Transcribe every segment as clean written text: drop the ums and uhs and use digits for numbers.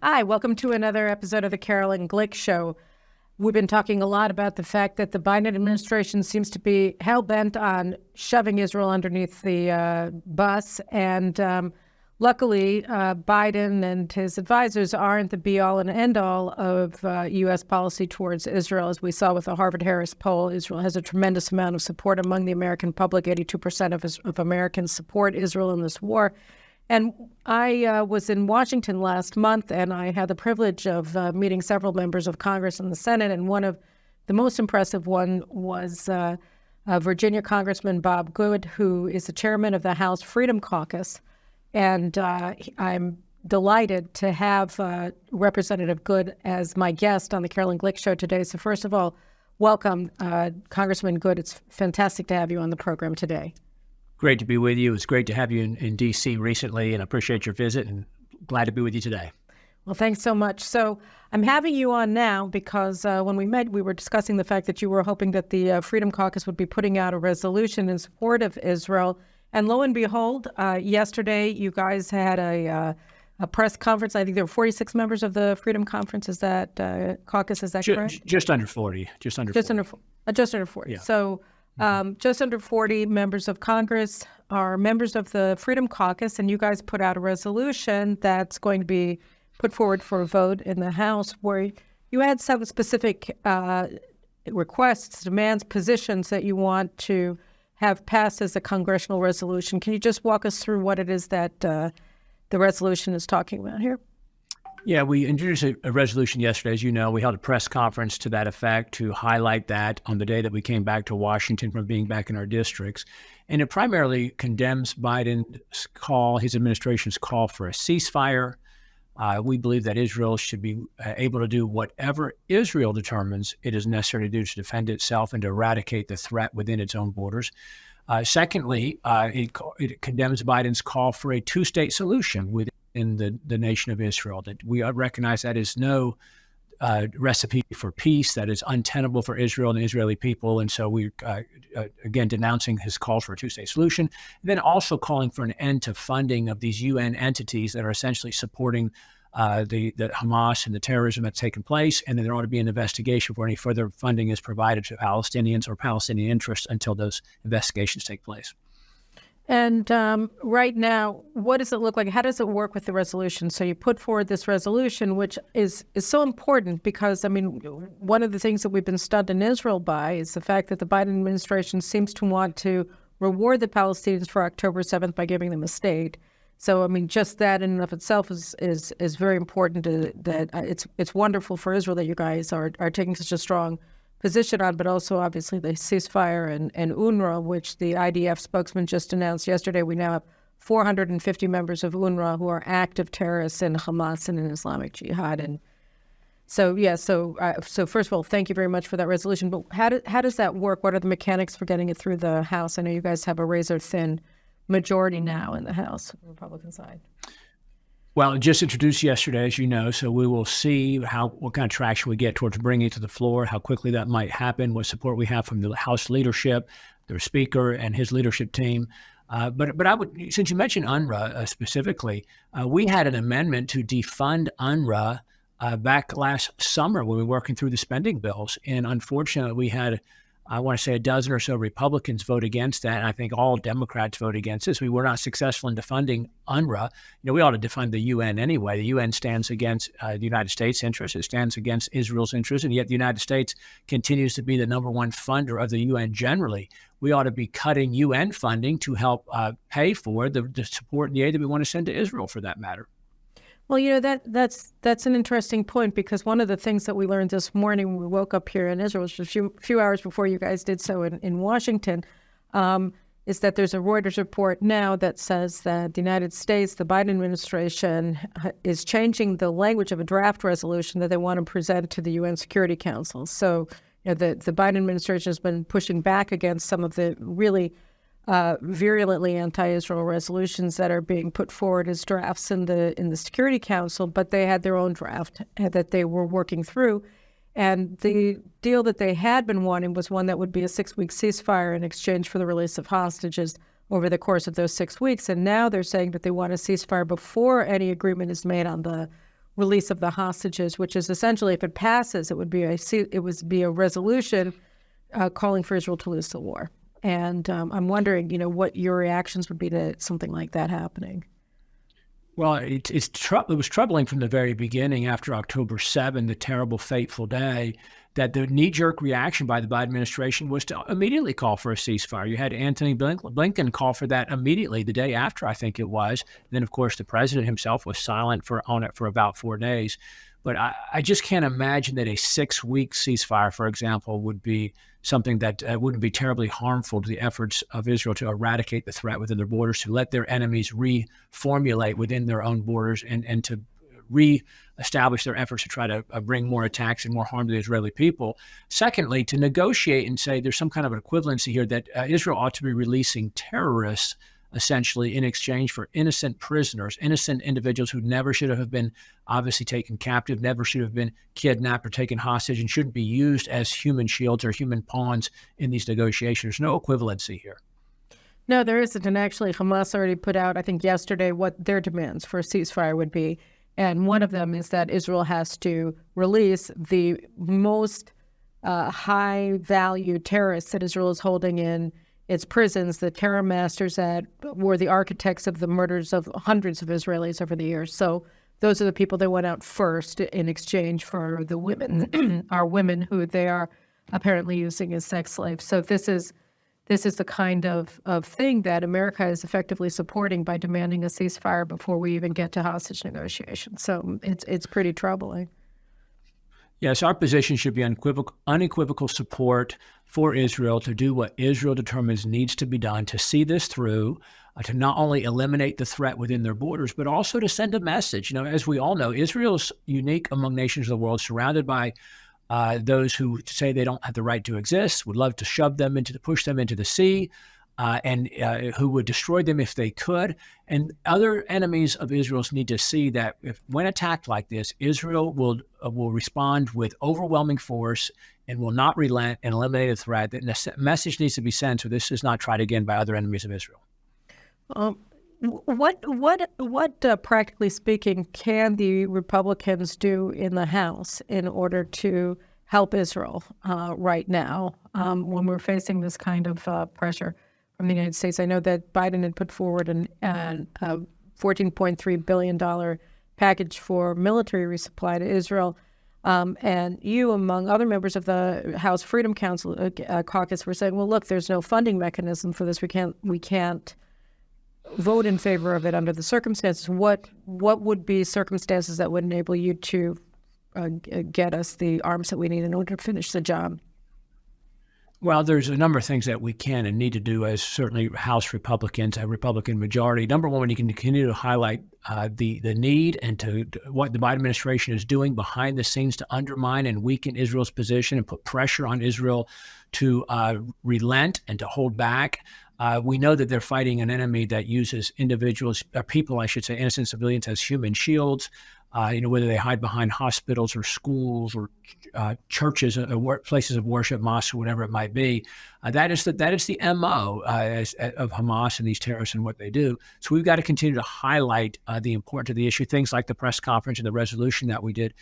Hi, welcome to another episode of the Caroline Glick Show. We've been talking a lot about the fact that the Biden administration seems to be hell-bent on shoving Israel underneath the bus. And luckily, Biden and his advisors aren't the be-all and end-all of U.S. policy towards Israel. As we saw with the Harvard-Harris poll, Israel has a tremendous amount of support among the American public. 82% of Americans support Israel in this war. And I was in Washington last month, and I had the privilege of meeting several members of Congress and the Senate. And one of the most impressive one was Virginia Congressman Bob Good, who is the chairman of the House Freedom Caucus. And I'm delighted to have Representative Good as my guest on the Caroline Glick Show today. So first of all, welcome, Congressman Good. It's fantastic to have you on the program today. Great to be with you. It's great to have you in D.C. recently, and I appreciate your visit, and glad to be with you today. Well, thanks so much. So I'm having you on now because when we met, we were discussing the fact that you were hoping that the Freedom Caucus would be putting out a resolution in support of Israel. And lo and behold, yesterday you guys had a press conference. I think there were 46 members of the Freedom Conference. Is that caucus? Is that correct? Just under 40. Just under 40. Yeah. So just under 40 members of Congress are members of the Freedom Caucus, and you guys put out a resolution that's going to be put forward for a vote in the House, where you had some specific requests, demands, positions that you want to have passed as a congressional resolution. Can you just walk us through what it is that the resolution is talking about here? Yeah, we introduced a resolution yesterday. As you know, we held a press conference to that effect to highlight that on the day that we came back to Washington from being back in our districts. And it primarily condemns Biden's call, his administration's call for a ceasefire. We believe that Israel should be able to do whatever Israel determines it is necessary to do to defend itself and to eradicate the threat within its own borders. Secondly, it condemns Biden's call for a two-state solution within the nation of Israel, that we recognize that is no recipe for peace, that is untenable for Israel and the Israeli people. And so we're, again, denouncing his call for a two-state solution, and then also calling for an end to funding of these UN entities that are essentially supporting the Hamas and the terrorism that's taken place. And then there ought to be an investigation for any further funding is provided to Palestinians or Palestinian interests until those investigations take place. And right now, what does it look like? How does it work with the resolution? So you put forward this resolution, which is so important because, I mean, one of the things that we've been stunned in Israel by is the fact that the Biden administration seems to want to reward the Palestinians for October 7th by giving them a state. So, I mean, just that in and of itself is very important. That it's wonderful for Israel that you guys are taking such a strong position on, but also obviously the ceasefire and UNRWA, which the IDF spokesman just announced yesterday. We now have 450 members of UNRWA who are active terrorists in Hamas and in Islamic Jihad. And so, yeah, so first of all, thank you very much for that resolution. But how does that work? What are the mechanics for getting it through the House? I know you guys have a razor-thin majority now in the House, the Republican side. Well, just introduced yesterday, as you know, so we will see what kind of traction we get towards bringing it to the floor, how quickly that might happen, what support we have from the House leadership, their speaker and his leadership team. But I would, since you mentioned UNRWA specifically, we had an amendment to defund UNRWA back last summer when we were working through the spending bills. And unfortunately, we had, I want to say, a dozen or so Republicans vote against that. And I think all Democrats vote against this. We were not successful in defunding UNRWA. You know, we ought to defund the UN anyway. The UN stands against the United States' interests. It stands against Israel's interests. And yet the United States continues to be the number one funder of the UN generally. We ought to be cutting UN funding to help pay for the support and the aid that we want to send to Israel, for that matter. Well, you know, that's an interesting point, because one of the things that we learned this morning when we woke up here in Israel, which was a few hours before you guys did so in Washington, is that there's a Reuters report now that says that the United States, the Biden administration, is changing the language of a draft resolution that they want to present to the UN Security Council. So, you know, the Biden administration has been pushing back against some of the really virulently anti-Israel resolutions that are being put forward as drafts in the Security Council, but they had their own draft that they were working through. And the deal that they had been wanting was one that would be a 6-week ceasefire in exchange for the release of hostages over the course of those 6 weeks. And now they're saying that they want a ceasefire before any agreement is made on the release of the hostages, which is essentially, if it passes, it would be a resolution calling for Israel to lose the war. And I'm wondering, what your reactions would be to something like that happening. Well, it was troubling from the very beginning after October 7, the terrible, fateful day, that the knee-jerk reaction by the Biden administration was to immediately call for a ceasefire. You had Antony Blinken call for that immediately the day after, I think it was. And then, of course, the president himself was silent on it for about 4 days. But I just can't imagine that a 6-week ceasefire, for example, would be something that wouldn't be terribly harmful to the efforts of Israel to eradicate the threat within their borders, to let their enemies reformulate within their own borders, and to reestablish their efforts to try to bring more attacks and more harm to the Israeli people. Secondly, to negotiate and say there's some kind of an equivalency here that Israel ought to be releasing terrorists essentially in exchange for innocent prisoners, innocent individuals who never should have been obviously taken captive, never should have been kidnapped or taken hostage, and shouldn't be used as human shields or human pawns in these negotiations. There's no equivalency here. No, there isn't. And actually, Hamas already put out, I think yesterday, what their demands for a ceasefire would be. And one of them is that Israel has to release the most high-value terrorists that Israel is holding in its prisons, the terror masters that were the architects of the murders of hundreds of Israelis over the years. So those are the people that went out first in exchange for the women, our women who they are apparently using as sex slaves. So this is the kind of thing that America is effectively supporting by demanding a ceasefire before we even get to hostage negotiations. So it's pretty troubling. Yes, our position should be unequivocal support for Israel to do what Israel determines needs to be done to see this through, to not only eliminate the threat within their borders, but also to send a message. As we all know, Israel's unique among nations of the world, surrounded by those who say they don't have the right to exist, would love to push them into the sea, and who would destroy them if they could. And other enemies of Israel's need to see that when attacked like this, Israel will respond with overwhelming force and will not relent and eliminate the threat. That the message needs to be sent so this is not tried again by other enemies of Israel. What practically speaking, can the Republicans do in the House in order to help Israel right now when we're facing this kind of pressure from the United States? I know that Biden had put forward a $14.3 billion package for military resupply to Israel. And you, among other members of the House Freedom Caucus, were saying, well, look, there's no funding mechanism for this. We can't vote in favor of it under the circumstances. What would be circumstances that would enable you to get us the arms that we need in order to finish the job? Well, there's a number of things that we can and need to do as certainly House Republicans, a Republican majority. Number one, we can continue to highlight the need and to what the Biden administration is doing behind the scenes to undermine and weaken Israel's position and put pressure on Israel to relent and to hold back. We know that they're fighting an enemy that uses people, innocent civilians, as human shields. Whether they hide behind hospitals or schools or churches, places of worship, mosques, or whatever it might be. That is the MO of Hamas and these terrorists and what they do. So we've got to continue to highlight the importance of the issue, things like the press conference and the resolution that we did.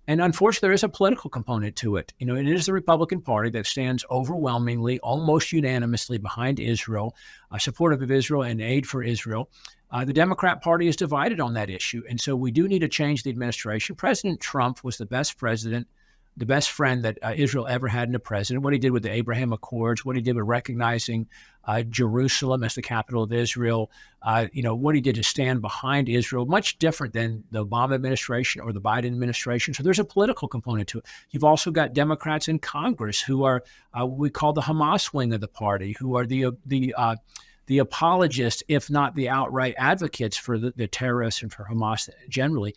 And unfortunately, there is a political component to it. It is the Republican Party that stands overwhelmingly, almost unanimously behind Israel, supportive of Israel and aid for Israel. The Democrat Party is divided on that issue. And so we do need to change the administration. President Trump was the best president, the best friend that Israel ever had in a president. What he did with the Abraham Accords, what he did with recognizing Jerusalem as the capital of Israel, what he did to stand behind Israel, much different than the Obama administration or the Biden administration. So there's a political component to it. You've also got Democrats in Congress who are what we call the Hamas wing of the party, who are the apologists, if not the outright advocates for the terrorists and for Hamas generally.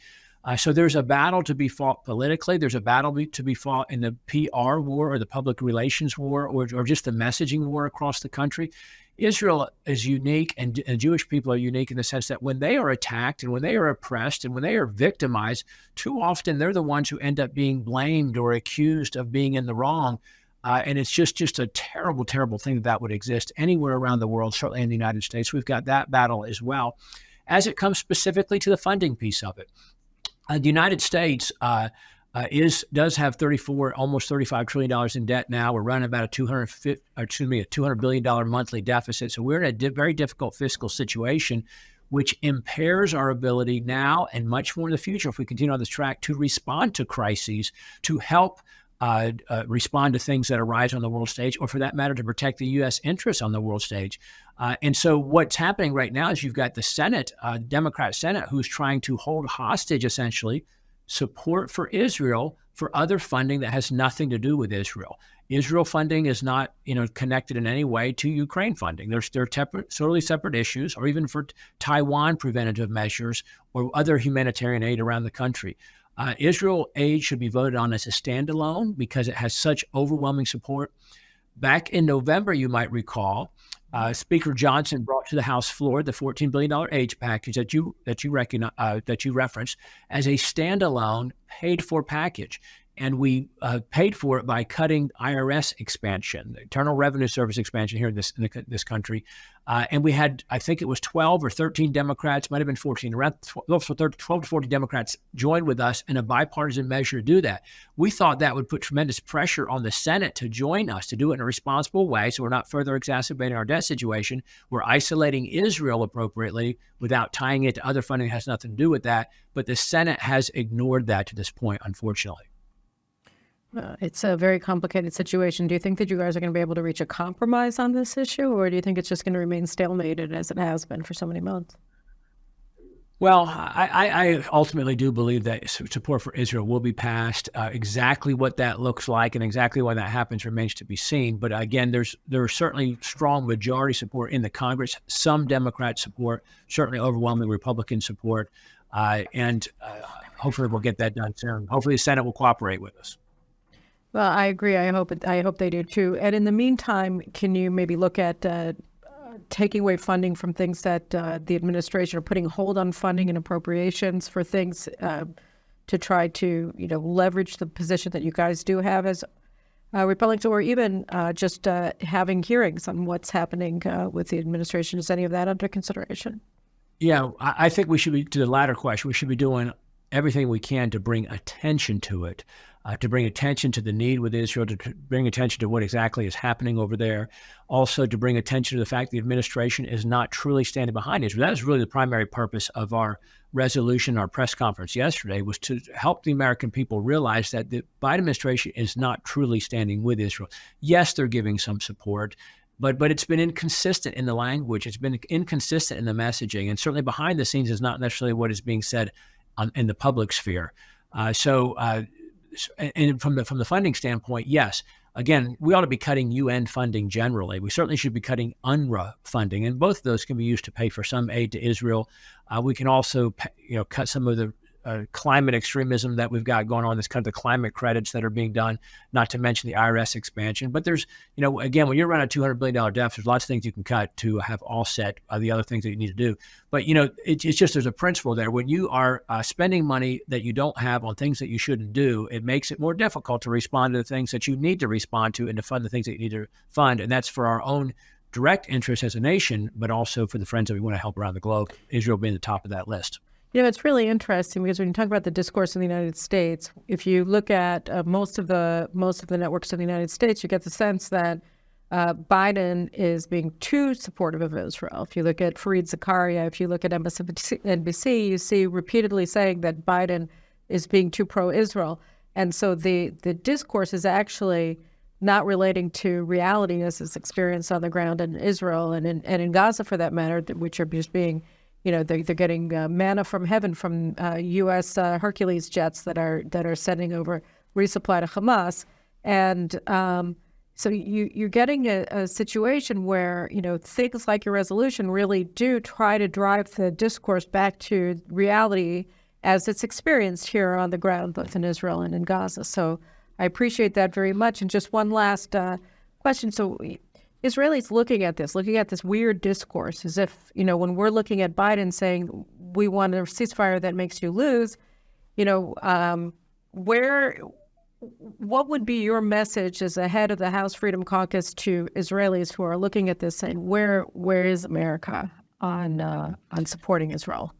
So there's a battle to be fought politically. There's a battle to be fought in the PR war or the public relations war or just the messaging war across the country. Israel is unique and Jewish people are unique in the sense that when they are attacked and when they are oppressed and when they are victimized, too often they're the ones who end up being blamed or accused of being in the wrong. And it's just a terrible, terrible thing that would exist anywhere around the world, certainly in the United States. We've got that battle as well. As it comes specifically to the funding piece of it, The United States does have almost $35 trillion in debt now. We're running about a $200 billion monthly deficit. So we're in a very difficult fiscal situation, which impairs our ability now and much more in the future, if we continue on this track, to respond to crises, to help respond to things that arise on the world stage, or for that matter, to protect the U.S. interests on the world stage. And so what's happening right now is you've got the Senate, Democrat Senate, who's trying to hold hostage, essentially, support for Israel for other funding that has nothing to do with Israel. Israel funding is not, connected in any way to Ukraine funding. They're totally separate issues, or even for Taiwan preventative measures or other humanitarian aid around the country. Israel aid should be voted on as a standalone because it has such overwhelming support. Back in November, you might recall, Speaker Johnson brought to the House floor the $14 billion aid package that you referenced as a standalone paid-for package. And we paid for it by cutting IRS expansion, the Internal Revenue Service expansion here in this country. And we had, I think it was 12 or 13 Democrats, might have been 14, around 12 to 40 Democrats joined with us in a bipartisan measure to do that. We thought that would put tremendous pressure on the Senate to join us, to do it in a responsible way, so we're not further exacerbating our debt situation. We're isolating Israel appropriately without tying it to other funding that has nothing to do with that. But the Senate has ignored that to this point, unfortunately. It's a very complicated situation. Do you think that you guys are going to be able to reach a compromise on this issue, or do you think it's just going to remain stalemated as it has been for so many months? Well, I ultimately do believe that support for Israel will be passed. Exactly what that looks like and exactly when that happens remains to be seen. But again, there is certainly strong majority support in the Congress, some Democrat support, certainly overwhelming Republican support, and hopefully we'll get that done soon. Hopefully the Senate will cooperate with us. Well, I agree. I hope they do too. And in the meantime, can you maybe look at taking away funding from things that the administration are putting a hold on funding and appropriations for things to try to leverage the position that you guys do have as Republicans, or even just having hearings on what's happening with the administration? Is any of that under consideration? Yeah, I think we should be, to the latter question, we should be doing everything we can to bring attention to it. To bring attention to the need with Israel, to bring attention to what exactly is happening over there. Also to bring attention to the fact the administration is not truly standing behind Israel. That is really the primary purpose of our resolution, our press conference yesterday, was to help the American people realize that the Biden administration is not truly standing with Israel. Yes, they're giving some support, but it's been inconsistent in the language. It's been inconsistent in the messaging, and certainly behind the scenes is not necessarily what is being said in the public sphere. And from the funding standpoint, yes, again, we ought to be cutting UN funding generally. We certainly should be cutting UNRWA funding, and both of those can be used to pay for some aid to Israel. We can also, cut some of the climate extremism that we've got going on, this kind of the climate credits that are being done, not to mention the IRS expansion. But there's, again, when you're running a $200 billion deficit, there's lots of things you can cut to have offset the other things that you need to do. But, it's just there's a principle there. When you are spending money that you don't have on things that you shouldn't do, it makes it more difficult to respond to the things that you need to respond to and to fund the things that you need to fund. And that's for our own direct interest as a nation, but also for the friends that we want to help around the globe, Israel being the top of that list. It's really interesting because when you talk about the discourse in the United States, if you look at most of the networks in the United States, you get the sense that Biden is being too supportive of Israel. If you look at Fareed Zakaria, if you look at MSNBC, you see repeatedly saying that Biden is being too pro-Israel. And so the discourse is actually not relating to reality as is experienced on the ground in Israel and in Gaza, for that matter, which are just being, they're getting manna from heaven from U.S. Hercules jets that are sending over resupply to Hamas. And so you're getting a situation where, things like your resolution really do try to drive the discourse back to reality as it's experienced here on the ground, both in Israel and in Gaza. So I appreciate that very much. And just one last question. So Israelis looking at this weird discourse as if, when we're looking at Biden saying we want a ceasefire that makes you lose, what would be your message as a head of the House Freedom Caucus to Israelis who are looking at this saying, where is America on supporting Israel?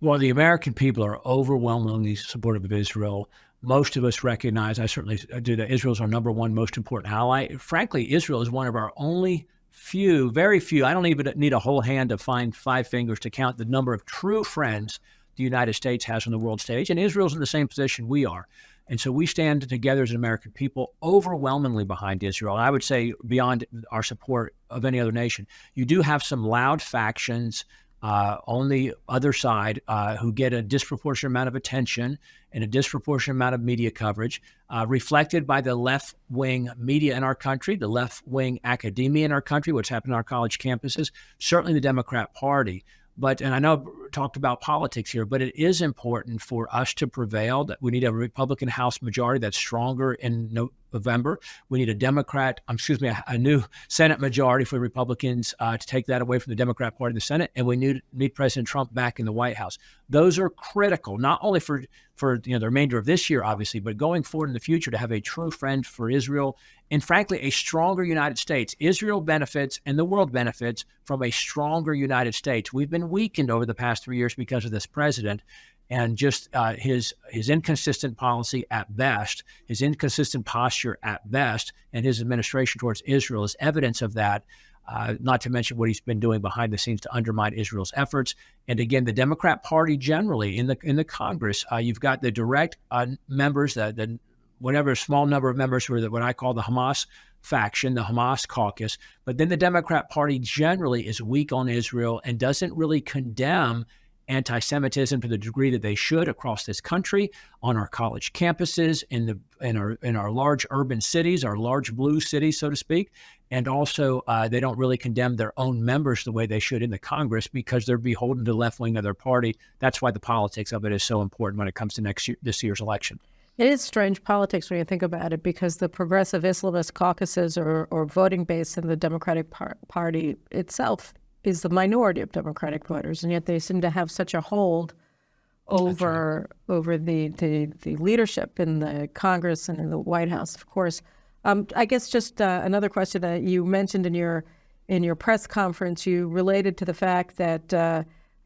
Well, the American people are overwhelmingly supportive of Israel. Most of us recognize, I certainly do, that Israel is our number one most important ally. Frankly, Israel is one of our only few, very few, I don't even need a whole hand to find 5 fingers to count the number of true friends the United States has on the world stage. And Israel's in the same position we are. And so we stand together as an American people overwhelmingly behind Israel. I would say beyond our support of any other nation. You do have some loud factions on the other side who get a disproportionate amount of attention and a disproportionate amount of media coverage, reflected by the left-wing media in our country, the left-wing academia in our country, what's happened on our college campuses, certainly the Democrat Party. And I know I've talked about politics here, but it is important for us to prevail. That we need a Republican House majority that's stronger in November. We need a new Senate majority for Republicans to take that away from the Democrat Party in the Senate, and we need President Trump back in the White House. Those are critical, not only for the remainder of this year, obviously, but going forward in the future to have a true friend for Israel and, frankly, a stronger United States. Israel benefits and the world benefits from a stronger United States. We've been weakened over the past 3 years because of this president and just his inconsistent policy at best, his inconsistent posture at best, and his administration towards Israel is evidence of that. Not to mention what he's been doing behind the scenes to undermine Israel's efforts. And again, the Democrat Party generally in the Congress, you've got the direct members, the whatever small number of members who are what I call the Hamas faction, the Hamas caucus. But then the Democrat Party generally is weak on Israel and doesn't really condemn anti-Semitism to the degree that they should across this country, on our college campuses, in our large urban cities, our large blue cities, so to speak. And also, they don't really condemn their own members the way they should in the Congress because they're beholden to the left wing of their party. That's why the politics of it is so important when it comes to this year's election. It is strange politics when you think about it, because the progressive Islamist caucuses or voting base in the Democratic Party itself is the minority of Democratic voters, and yet they seem to have such a hold over the leadership in the Congress and in the White House, of course. I guess just another question that you mentioned in your press conference, you related to the fact that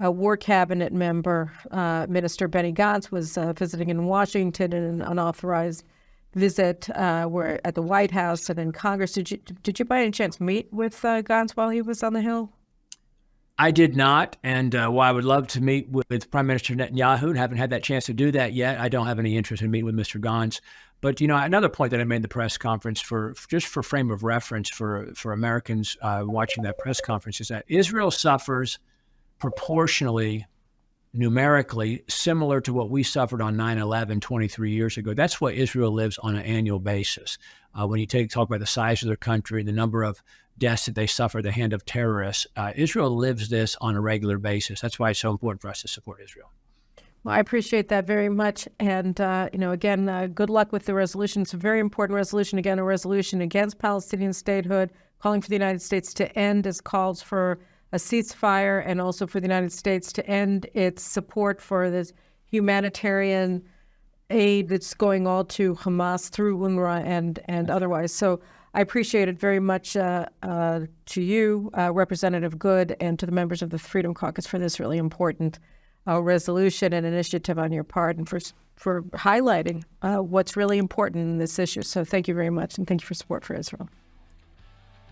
a War Cabinet member, Minister Benny Gantz, was visiting in Washington in an unauthorized visit at the White House and in Congress. Did you by any chance meet with Gantz while he was on the Hill? I did not, and while I would love to meet with Prime Minister Netanyahu, and haven't had that chance to do that yet, I don't have any interest in meeting with Mr. Gantz. But another point that I made in the press conference, for frame of reference for Americans watching that press conference, is that Israel suffers proportionally, numerically, similar to what we suffered on 9/11 23 years ago. That's what Israel lives on an annual basis. When you talk about the size of their country, the number of deaths that they suffer at the hand of terrorists, Israel lives this on a regular basis. That's why it's so important for us to support Israel. Well, I appreciate that very much. And, again, good luck with the resolution. It's a very important resolution. Again, a resolution against Palestinian statehood, calling for the United States to end as calls for a ceasefire, and also for the United States to end its support for this humanitarian aid that's going all to Hamas through UNRWA and otherwise. So I appreciate it very much to you, Representative Good, and to the members of the Freedom Caucus for this really important resolution and initiative on your part, and for highlighting what's really important in this issue. So thank you very much, and thank you for support for Israel.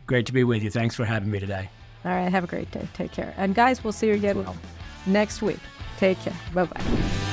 Great to be with you. Thanks for having me today. All right, have a great day. Take care. And guys, we'll see you again next week. Take care. Bye-bye.